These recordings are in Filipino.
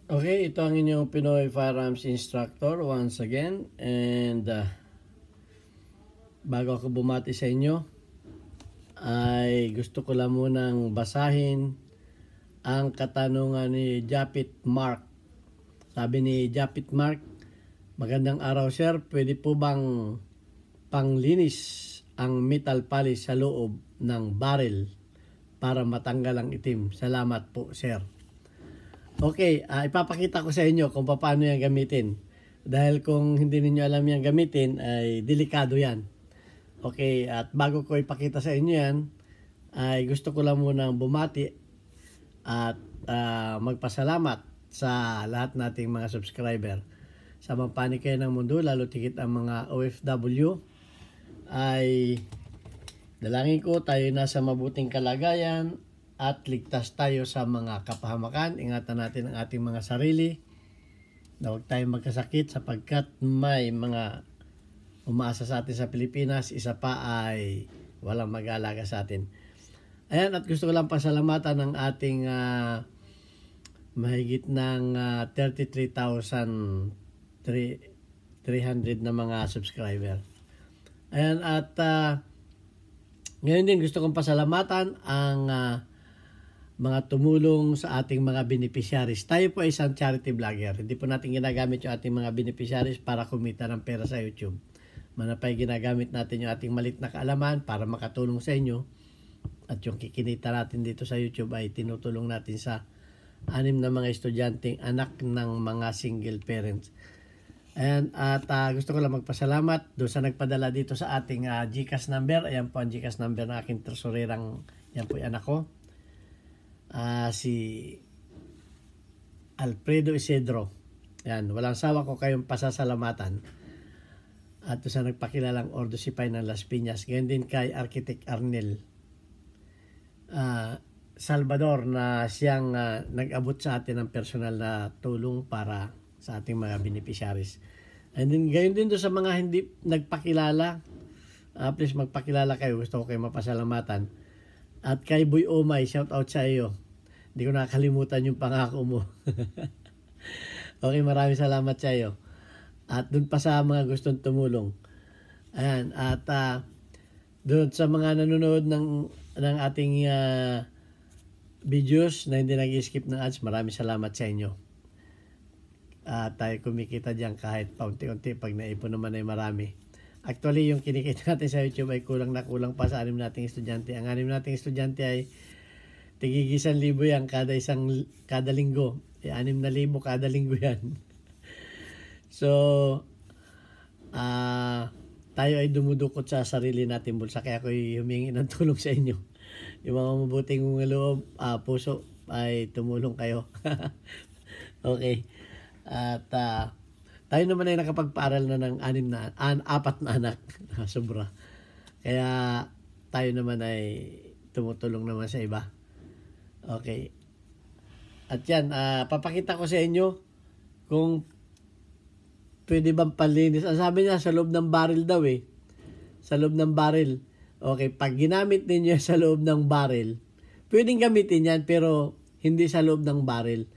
Okay, ito ang inyong Pinoy Firearms Instructor once again. And bago ako bumati sa inyo, ay gusto ko lang munang basahin ang katanungan ni Japit Mark. Sabi ni Japit Mark, magandang araw sir, pwede po bang panglinis ang metal polish sa loob ng barrel para matanggal ang itim? Salamat po sir. Okay, ipapakita ko sa inyo kung paano yan gamitin. Dahil kung hindi ninyo alam yan gamitin, ay delikado yan. Okay, at bago ko ipakita sa inyo yan, ay gusto ko lang munang bumati at magpasalamat sa lahat nating mga subscriber. Sa mga panig kayo ng mundo, lalo tigit ang mga OFW, ay dalangin ko tayo nasa mabuting kalagayan at ligtas tayo sa mga kapahamakan. Ingatan natin ang ating mga sarili na huwag tayong magkasakit sapagkat may mga umaasa sa atin sa Pilipinas, isa pa ay walang mag-aalaga sa atin. Ayan, at gusto ko lang pasalamatan ng ating mahigit ng 33,300 na mga subscriber. Ayan, at ngayon din gusto kong pasalamatan ang mga tumulong sa ating mga beneficiaries. Tayo po ay isang charity vlogger. Hindi po natin ginagamit yung ating mga beneficiaries para kumita ng pera sa YouTube. Manapay ginagamit natin yung ating malit na kaalaman para makatulong sa inyo. At yung kikinita natin dito sa YouTube ay tinutulong natin sa 6 na mga estudyanteng anak ng mga single parents. Ayan, at gusto ko lang magpasalamat doon sa nagpadala dito sa ating GCash number. Ayan po ang GCash number ng aking tresurerang, yan po yung anak ko. Si Alfredo Isidro. Yan, walang sawa ko kayong pasasalamatan. At sa nagpakilalang Ordo Sipay ng Las Piñas. Ganyan din kay Architect Arnel Salvador na siyang nag-abot sa atin ng personal na tulong para sa ating mga beneficiaries. And then gayon din doon sa mga hindi nagpakilala. Please magpakilala kayo. Gusto ko kayo mapasalamatan. At kay Boy Omay, shout out sa iyo. Hindi ko nakakalimutan yung pangako mo. Okay, maraming salamat sa iyo. At doon pa sa mga gustong tumulong. Ayan, at doon sa mga nanonood ng ating videos na hindi nag-skip ng ads, maraming salamat sa inyo. Tayo kumikita dyan kahit paunti-unti, pag naipon naman ay marami. Actually, yung kinikita natin sa YouTube ay kulang na kulang pa sa 6 nating estudyante. Ang 6 nating estudyante ay tigig 1,000 yan kada linggo. 6,000 kada linggo yan. So, tayo ay dumudukot sa sarili natin bulsa. Kaya ako'y humingi ng tulong sa inyo. Yung mga mabuting loob, puso, ay tumulong kayo. Okay. At tayo naman ay nakapagpaaral na ng 4 na anak. Sobra. Kaya tayo naman ay tumutulong naman sa iba. Okay. At yan, papakita ko sa inyo kung pwede bang palinis. Ang sabi niya, sa loob ng barrel daw eh. Sa loob ng barrel. Okay, pag ginamit ninyo sa loob ng barrel, pwedeng gamitin yan pero hindi sa loob ng barrel.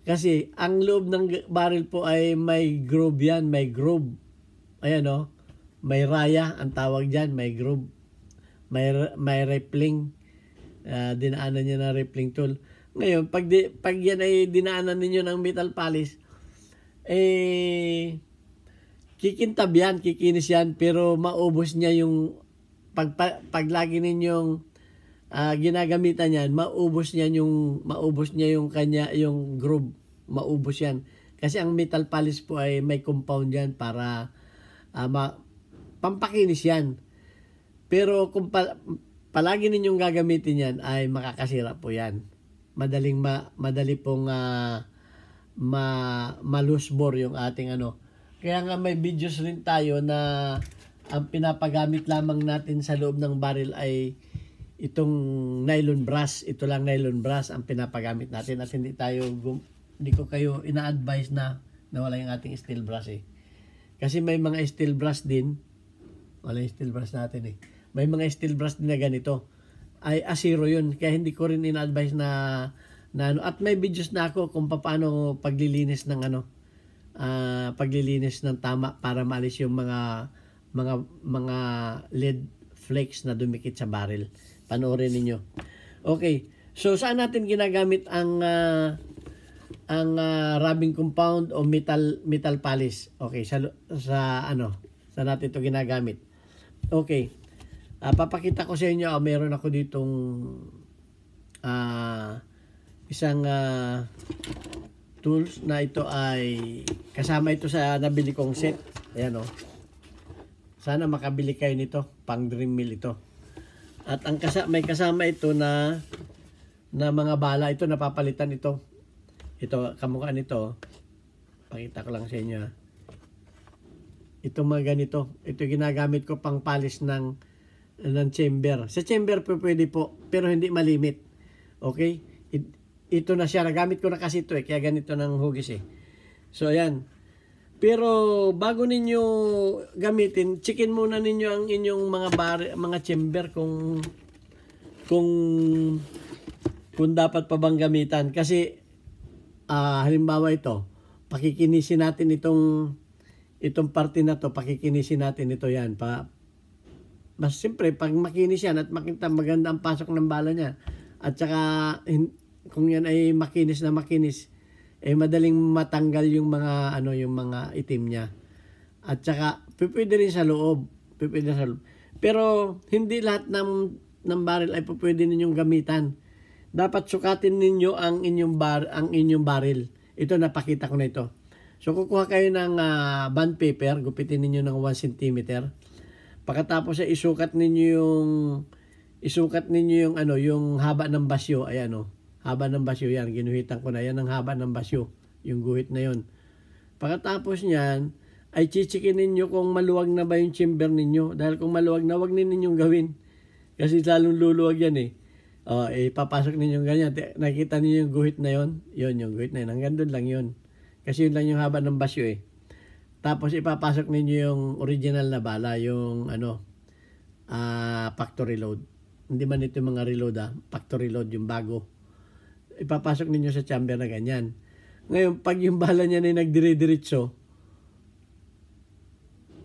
Kasi ang loob ng barrel po ay may groove yan, may groove. Ayan o, may raya ang tawag dyan, may groove. May rippling. Dinaanan niya ng rippling tool. Ngayon, pag yan ay dinaanan ninyo ng metal polish, kikintab yan, kikinis yan, pero maubos niya yung, pag lagi ninyong ginagamitan yan, maubos niya yung kanya, yung groove, maubos yan. Kasi ang metal polish po ay may compound yan para pampakinis yan. Pero kung palagi ninyong gagamitin yan, ay makakasira po yan. Madali pong malusbor yung ating ano. Kaya nga may videos rin tayo na ang pinapagamit lamang natin sa loob ng barrel ay itong nylon brass. Ito lang nylon brass ang pinapagamit natin at hindi ko kayo ina-advise na wala yung ating steel brass eh. Kasi may mga steel brass din. Wala yung steel brass natin eh. May mga steel brass din na ganito. Ay asiro yun. Kaya hindi ko rin ina-advise na na ano, at may videos na ako kung paano paglilinis ng ano, paglilinis ng tama para maalis yung mga lead flakes na dumikit sa barrel. Panoorin ninyo. Okay. So saan natin ginagamit ang rubbing compound o metal polish? Okay, sa natin ito ginagamit. Okay. Papakita ko sa inyo, meron ako ditong isang tools na ito ay kasama ito sa nabili kong set. Ayan o. Sana makabili kayo nito, pang dream mill ito. At may kasama ito na mga bala. Ito napapalitan ito. Ito, kamukha nito. Pakita ko lang sa inyo. Ito mga ganito. Ito ginagamit ko pang polish ng chamber. Sa chamber po pwede po, pero hindi malimit. Okay? Ito na siya. Nagamit ko na kasi ito kaya ganito ng hugis So, ayan. Pero bago ninyo gamitin, checkin muna ninyo ang inyong mga chamber kung dapat pa bang gamitan. Kasi halimbawa ito, pakikinisin natin itong parte na to, pakikinisin natin ito yan. Mas siyempre, pag makinis yan at makita maganda ang pasok ng bala niya, at saka kung yan ay makinis na makinis, madaling matanggal yung mga itim niya. At saka pwede rin sa loob, pero hindi lahat ng barrel ay pwede ninyong gamitan. Dapat sukatin ninyo ang inyong barrel. Ito napakita ko na ito. So kukuha kayo ng bond paper, gupitin ninyo ng 1 cm. Pagkatapos isukat ninyo yung haba ng basyo. Ayan haba ng basyo yan. Ginuhitan ko na yan ang haba ng basyo. Yung guhit na yon. Pagkatapos niyan, ay chichikin ninyo kung maluwag na ba yung chamber ninyo. Dahil kung maluwag na, wag ninyong gawin. Kasi lalong luluwag yan papasok ninyo ganyan. Nakita niyo yung guhit na yon. Yun, yung guhit na yun. Hanggang doon lang yun. Kasi yun lang yung haba ng basyo Tapos ipapasok ninyo yung original na bala. Yung factory load. Hindi man ito mga reload factory load yung bago. Ipapasok ninyo sa chamber na ganyan. Ngayon, pag yung bala niya na nagdire-diretso,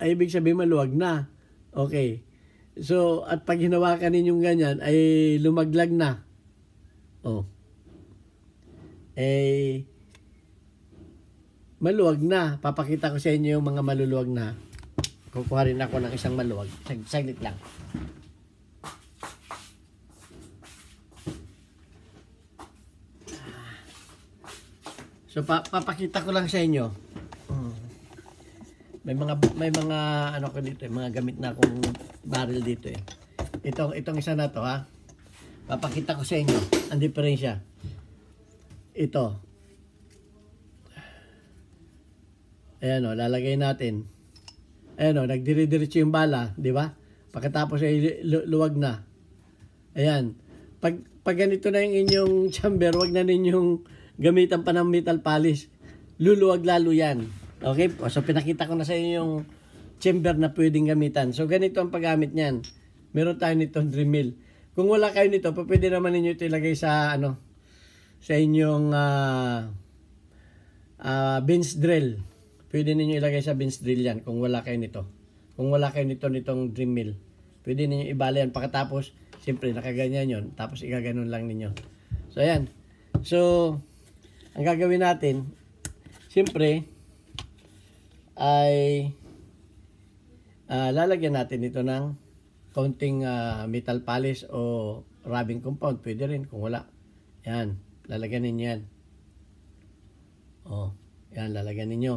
ay ibig sabihin maluwag na. Okay. So, at pag hinawakan ninyong ganyan, ay lumaglag na. Maluwag na. Papakita ko sa inyo yung mga maluluwag na. Kukuha rin ako ng isang maluwag. Saglit lang. So papakita ko lang sa inyo. May mga ko dito, mga gamit na akong barrel dito Itong isa na to Papakita ko sa inyo ang diferensya. Ito. Ayan lalagay natin. Ayan nagdire-diretso yung bala, di ba? Pagkatapos ay luwag na. Ayan. Pag ganito na yung inyong chamber, wag na ninyong gamitan pa ng metal polish. Luluwag lalo yan. Okay? So, pinakita ko na sa inyo yung chamber na pwedeng gamitan. So, ganito ang paggamit niyan. Meron tayo nito dream mill. Kung wala kayo nito, pwede naman ninyo ito ilagay sa sa inyong bench drill. Pwede ninyo ilagay sa bench drill yan kung wala kayo nito. Kung wala kayo nitong dream mill, pwede ninyo ibala yan. Pagkatapos, siyempre, nakaganyan yon. Tapos, igaganon lang ninyo. So, ayan. So, ang gagawin natin, siyempre, ay lalagyan natin ito ng konting metal polish o rubbing compound. Pwede rin kung wala. Yan, lalagyan ninyo yan. Yan, lalagyan ninyo.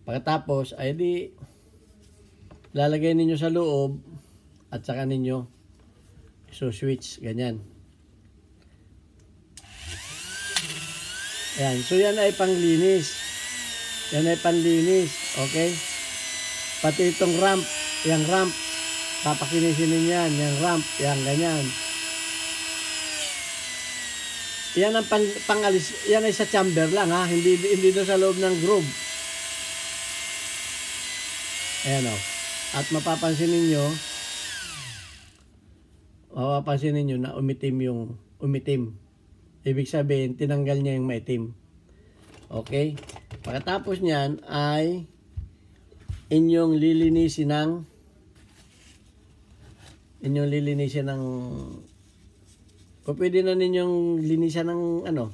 Pagkatapos, ay di lalagay ninyo sa loob at saka ninyo switch, ganyan. Ayan. So, yan ay panglinis. Yan ay panlinis. Okay? Pati itong ramp. Yung ramp. Papakinisin ninyo yan. Yung ramp. Yan, ganyan. Yan ang pangalis. Yan ay sa chamber lang, Hindi doon sa loob ng groove. Ayan, At mapapansin ninyo na umitim. Ibig sabihin, tinanggal niya yung maitim. Okay? Pagkatapos niyan ay inyong lilinisin ng o pwede na ninyong linisan ng ano.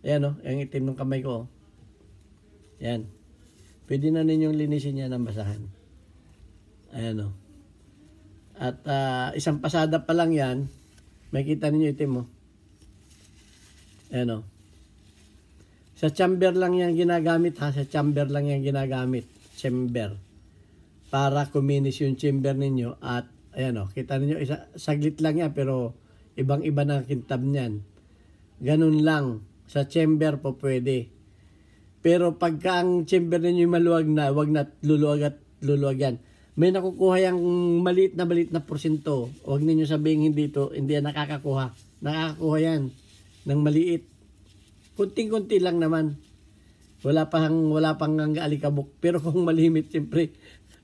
Ayan o, yung itim ng kamay ko. Ayan. Pwede na ninyong linisin yan ng basahan. Ayan o. At isang pasada pa lang yan, makikita ninyo itim mo. Ayan o. Sa chamber lang yan ginagamit ha. Sa chamber lang yan ginagamit. Chamber. Para kuminis yung chamber ninyo. At ayan o. Kita ninyo, saglit lang yan pero ibang-iba na kintab niyan. Ganun lang. Sa chamber po pwede. Pero pagka ang chamber ninyo maluwag na, wag na luluwag yan. May nakukuha yung maliit na porsyento. Huwag ninyo sabihin hindi yan nakakakuha. Nakakakuha yan ng maliit. Kunting-kunti lang naman. Wala pang alikabok. Pero kung malimit, siyempre,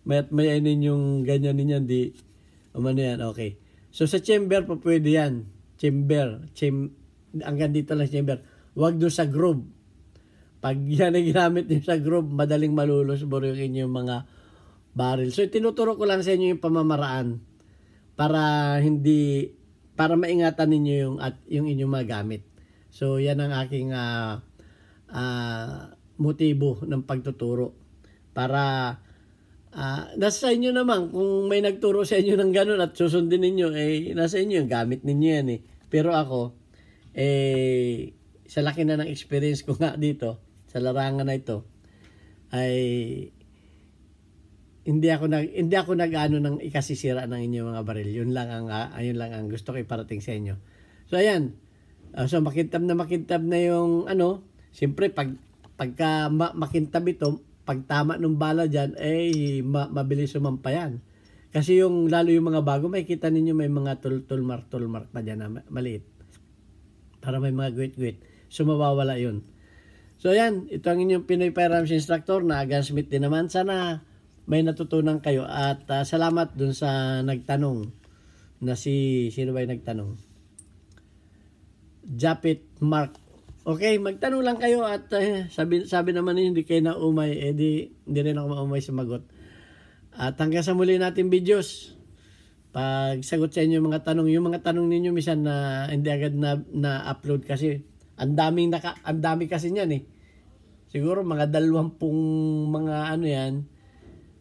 may yung ganyan ninyo, di, umano yan, okay. So sa chamber po pwede yan. Hanggang dito lang chamber. Huwag doon sa groove. Pag yan ay ginamit nyo sa groove, madaling malulos yung inyong mga barrel. So tinuturo ko lang sa inyo yung pamamaraan para maingatan ninyo yung inyong mga gamit. So yan ang aking motibo ng pagtuturo. Para nasa inyo naman kung may nagturo sa inyo ng ganun at susundin ninyo, nasa inyo yung gamit ninyo yan eh. Pero ako, sa laki na ng experience ko nga dito, sa larangan na ito, ay hindi ako nag-ano ng ikasisira ng inyong mga baril. Yun lang ang gusto ko iparating sa inyo. So ayan. So makintab na yung siyempre pagka makintab ito, pag tama ng bala dyan, mabilis sumampa yan. Kasi lalo yung mga bago, makikita ninyo may mga tulmark na dyan na maliit. Para may mga guwit-guwit. So mawawala yun. So yan, ito ang inyong Pinoy Firearms Instructor na gunsmith din naman. Sana may natutunan kayo at salamat dun sa nagtanong na sino ba yung nagtanong? Japit Mark. Okay, magtanong lang kayo at sabi naman hindi kayo na umay, hindi rin ako maumay sumagot. At hanggang sa muli natin videos, pag sagot sa inyo mga tanong, yung mga tanong ninyo minsan na hindi agad na-upload kasi ang dami kasi niyan eh. Siguro mga 20 mga yan.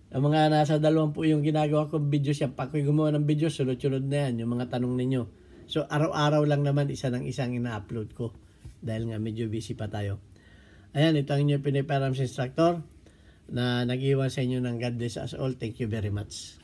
Ang mga nasa 20 yung ginagawa kong videos yan. Pag ako'y gumawa ng videos, sunod-sunod na yan, yung mga tanong ninyo. So araw-araw lang naman isa ng isang ina-upload ko. Dahil nga medyo busy pa tayo. Ayan, ito ang inyong Pinoy Firearms Instructor na nag-iwan sa inyo ng God bless us all. Thank you very much.